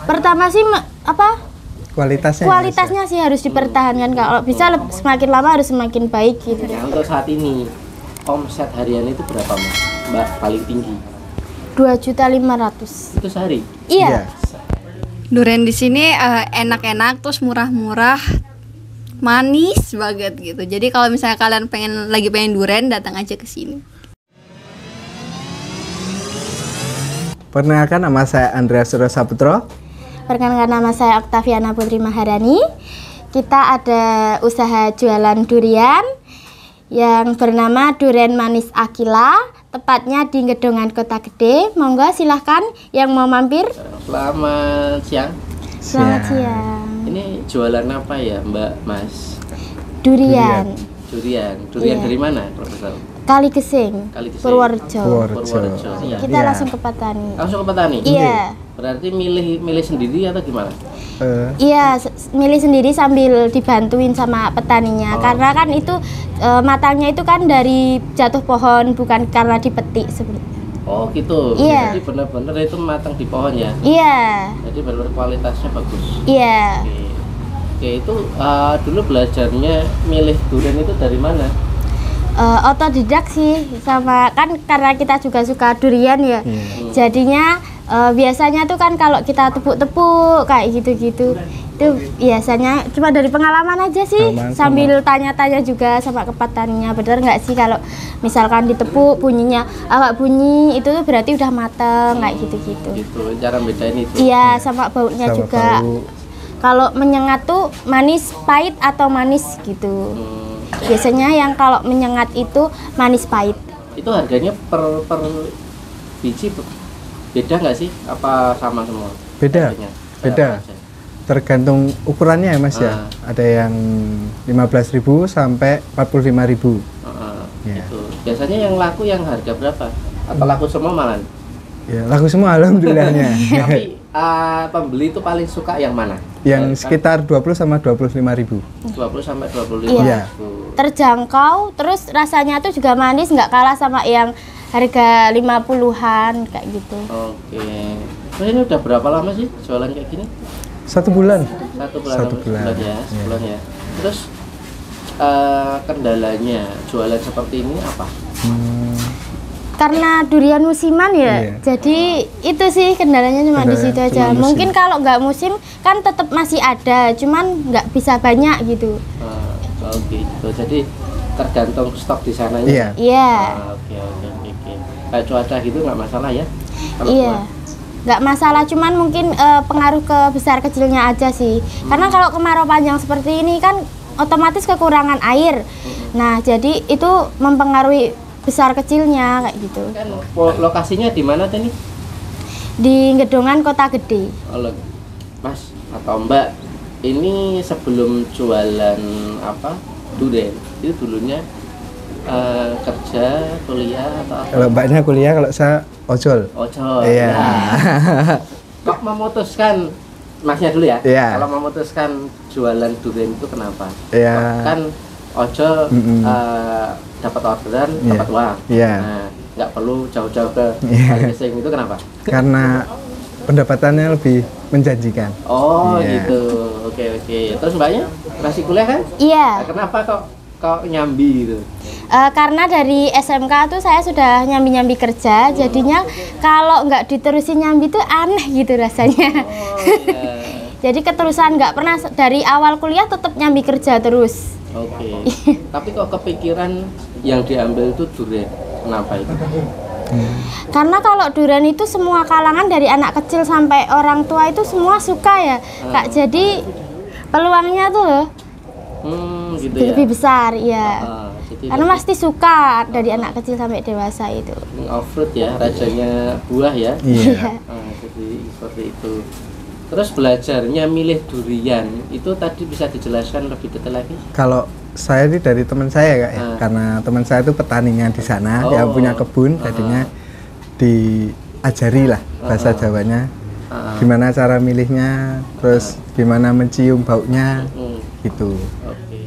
Pertama sih kualitasnya sih harus dipertahankan. Kalau bisa semakin lama harus semakin baik gitu. Nah, untuk saat ini omset harian itu berapa Mbak paling tinggi? 2.500.000. Itu sehari? Iya. Durian di sini enak-enak, terus murah-murah, manis banget gitu. Jadi kalau misalnya kalian lagi pengen durian, datang aja ke sini. Perkenalkan, nama saya Andreas Saputro. Perkenalkan, nama saya Oktaviana Putri Maharani. Kita ada usaha jualan durian yang bernama Durian Manis Akila, tepatnya di Gedongan Kota Gede. Monggo silahkan yang mau mampir. Selamat siang. Selamat siang. Ini jualan apa ya Mbak Mas? Durian. Durian Iya. dari mana Profesor? Kaligesing, Kaligesing. Purworejo. Iya. Kita langsung ke petani. Langsung ke petani? Iya. Berarti milih sendiri atau gimana? Iya, milih sendiri sambil dibantuin sama petaninya. Karena kan itu matangnya itu kan dari jatuh pohon, bukan karena dipetik sebenarnya. Oh gitu. Iya. Jadi benar-benar itu matang di pohon ya? Iya. Jadi benar kualitasnya bagus. Iya. Oke, itu dulu belajarnya milih durian itu dari mana? Otodidak sih, sama kan karena kita juga suka durian ya. Jadinya biasanya tuh kan kalau kita tepuk-tepuk kayak gitu-gitu, itu biasanya cuma dari pengalaman aja sih, sambil tanya-tanya juga sama ke petaninya, bener nggak sih kalau misalkan ditepuk bunyinya agak bunyi itu tuh berarti udah mateng kayak gitu-gitu. Gitu, cara bedain itu. Iya, sama baunya Sama juga. bau. Kalau menyengat tuh manis pahit atau manis gitu. Biasanya yang kalau menyengat itu manis pahit. Itu harganya per biji beda nggak sih? Apa sama semua? Beda. Harganya? Beda. Berapa aja? Tergantung ukurannya ya Mas ya. Ada yang 15.000 sampai 45.000. Ya. Gitu. Biasanya yang laku yang harga berapa? Atau laku semua malah? Ya, laku semua alhamdulillahnya. Tapi pembeli itu paling suka yang mana? Yang sekitar 20 sama 25.000. 20 sampai 25. Iya. Terjangkau, terus rasanya tuh juga manis, nggak kalah sama yang harga 50-an kayak gitu. Oke. Terus ini udah berapa lama sih jualan kayak gini? 1 bulan. Satu bulan. Sebulan ya. Sebulan ya. Terus kendalanya jualan seperti ini apa? Karena durian musiman ya, jadi itu sih kendalanya cuma di situ aja. Mungkin kalau nggak musim kan tetap masih ada, cuman nggak bisa banyak gitu. Oh gitu. Jadi tergantung stok di sananya. Iya. Iya. Oke. Kayak cuaca gitu nggak masalah ya? Kalau Iya. Nggak masalah, cuman mungkin pengaruh ke besar kecilnya aja sih. Karena kalau kemarau panjang seperti ini kan otomatis kekurangan air. Nah, jadi itu mempengaruhi besar kecilnya kayak gitu. Kan lokasinya di mana tadi? Di Gedongan Kota Gede. Mas atau Mbak, ini sebelum jualan durian itu dulunya kerja, kuliah atau apa? Kalau Mbaknya kuliah, kalau saya ojol. Ojol. Iya. Ya. Kok memutuskan Masnya dulu ya? Iya. Kalau memutuskan jualan durian itu kenapa? Iya. Kan ojol dapat orderan, dapat uang. Iya. Nah, nggak perlu jauh-jauh ke Kaligesing, itu kenapa? Karena pendapatannya lebih menjanjikan. Oh Iya. gitu. Oke. Terus Mbaknya masih kuliah kan? Iya. Nah, kenapa kok nyambi gitu? Karena dari SMK tuh saya sudah nyambi-nyambi kerja, jadinya kalau nggak diterusin nyambi tuh aneh gitu rasanya. Oh iya. Jadi keterusan, nggak pernah dari awal kuliah tetap nyambi kerja terus. Oke. Tapi kok kepikiran yang diambil itu durian? Kenapa itu? Karena kalau durian itu semua kalangan dari anak kecil sampai orang tua itu semua suka ya, Kak. Jadi peluangnya tuh loh Gitu ya. lebih besar, ya. Jadi Karena pasti suka dari anak kecil sampai dewasa itu. off-road ya, rajanya buah ya. Iya. Jadi seperti itu. Terus belajarnya milih durian itu tadi bisa dijelaskan lebih detail lagi? Kalau saya ini dari teman saya Kak ya, karena teman saya itu petaninya di sana, yang punya kebun, jadinya diajari lah bahasa Jawanya, gimana cara milihnya, terus gimana mencium baunya, gitu.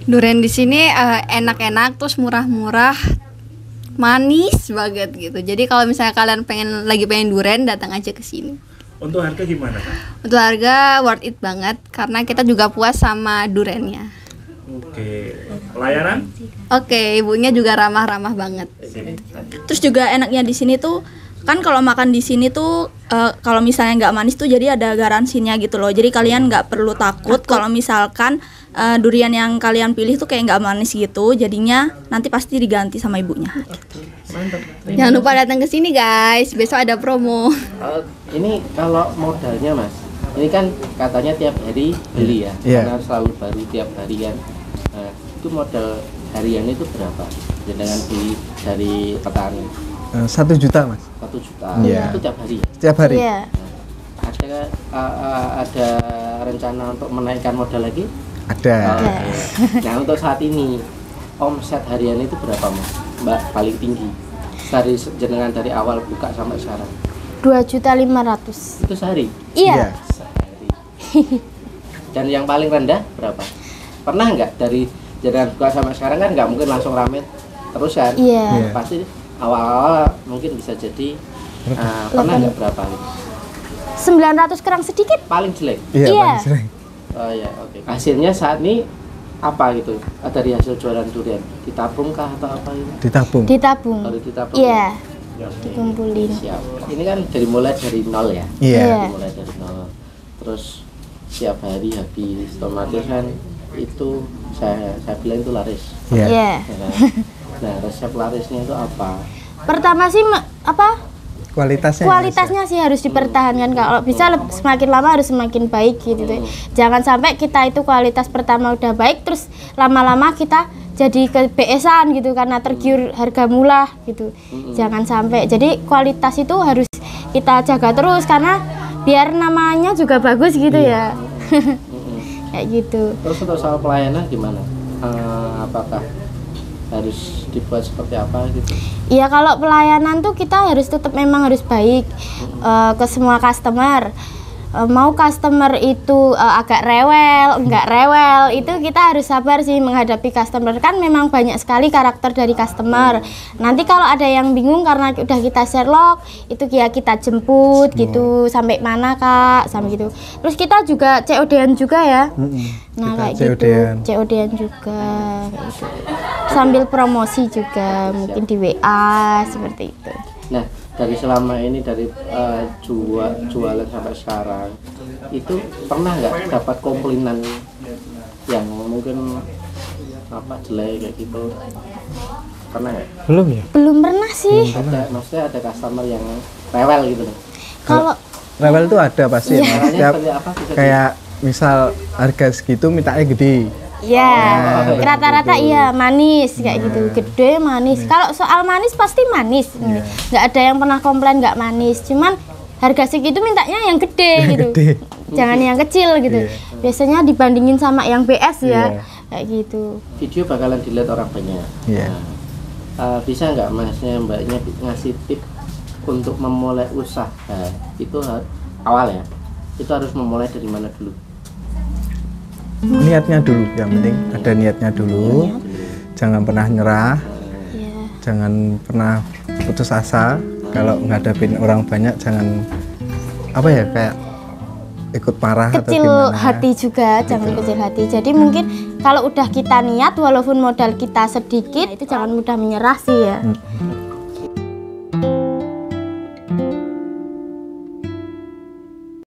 Durian di sini enak-enak, terus murah-murah, manis banget gitu. Jadi kalau misalnya kalian lagi pengen durian, datang aja ke sini. Untuk harga gimana Kak? Untuk harga worth it banget karena kita juga puas sama durennya. Oke, pelayanan? Oke, ibunya juga ramah-ramah banget. Terus juga enaknya di sini tuh kan kalau makan di sini tuh kalau misalnya nggak manis tuh jadi ada garansinya gitu loh. Jadi kalian nggak perlu takut kalau misalkan durian yang kalian pilih tuh kayak nggak manis gitu. Jadinya nanti pasti diganti sama ibunya. Mantap. Jangan lupa datang ke sini guys, besok ada promo. Ini kalau modalnya Mas, ini kan katanya tiap hari beli ya, karena selalu baru tiap harian. Nah, itu modal harian itu berapa? Dengan beli dari petani? 1 juta Mas. 1 juta. Iya. Itu tiap hari. Setiap hari. Iya. Ada rencana untuk menaikkan modal lagi? Ada. Oke. Nah untuk saat ini omset harian itu berapa Mas? Mbak paling tinggi dari jenengan dari awal buka sampai sekarang? 2.500.000. Itu sehari? Iya. Sehari. Dan yang paling rendah berapa? Pernah nggak dari jenengan buka sampai sekarang kan nggak mungkin langsung rame terus kan? Iya. Pasti awal-awal mungkin bisa jadi pernah nggak berapa? 900 kurang sedikit. Paling jelek? Iya. paling sering. Oh ya, oke. Hasilnya saat ini apa gitu? Dari hasil jualan durian ditabung kah atau apa gitu? Ditabung. Ditabung. Baru ditabung. Iya. Ya, oke. Dikumpulin. Siap. Ini kan mulai dari nol ya. Iya. Mulai dari nol. Terus setiap hari habis otomatis kan itu saya bilang itu laris. Iya. Iya. Ya kan? Nah, resep larisnya itu apa? Pertama sih kualitasnya sih harus dipertahankan. Kalau bisa semakin lama harus semakin baik gitu. Jangan sampai kita itu kualitas pertama udah baik terus lama-lama kita jadi ke BS-an gitu karena tergiur harga murah gitu. Jangan sampai. Jadi kualitas itu harus kita jaga terus karena biar namanya juga bagus gitu ya. Kayak gitu. Terus untuk soal pelayanan gimana? Apakah harus dibuat seperti apa gitu? Iya, kalau pelayanan tuh kita harus tetap memang harus baik ke semua customer. Mau customer itu agak rewel, enggak rewel, itu kita harus sabar sih menghadapi customer. Kan memang banyak sekali karakter dari customer. Nanti kalau ada yang bingung karena udah kita Sherlock, itu ya kita jemput gitu, sampai mana Kak, sampai gitu. Terus kita juga COD-an juga ya. Nah, kayak gitu, COD-an juga kayak gitu. Sambil promosi juga, mungkin di WA seperti itu. Nah, dari selama ini dari jualan sampai sekarang itu pernah nggak dapat komplainan yang mungkin jelek kayak gitu? Pernah nggak? Belum ya? Belum pernah sih. Maksudnya ada customer yang rewel gitu loh. Kalau Rewel tuh ada pasti ya. Mas. Setiap kayak misal harga segitu mintanya gede. ya, rata-rata iya manis kayak gitu, gede manis. Kalau soal manis pasti manis, nggak ada yang pernah komplain nggak manis. Cuman harga segitu mintanya yang gede gitu, jangan yang kecil gitu. Biasanya dibandingin sama yang BS ya, kayak gitu. Video bakalan dilihat orang banyak. Bisa nggak masnya mbaknya ngasih tip untuk memulai usaha itu awal ya? Itu harus memulai dari mana dulu? Niatnya dulu, yang penting ada niatnya dulu. Jangan pernah nyerah, jangan pernah putus asa. Kalau ngadepin orang banyak jangan kayak ikut marah atau kecil gimana. hati juga, jangan kecil hati. Jadi mungkin kalau udah kita niat walaupun modal kita sedikit itu jangan mudah menyerah sih ya.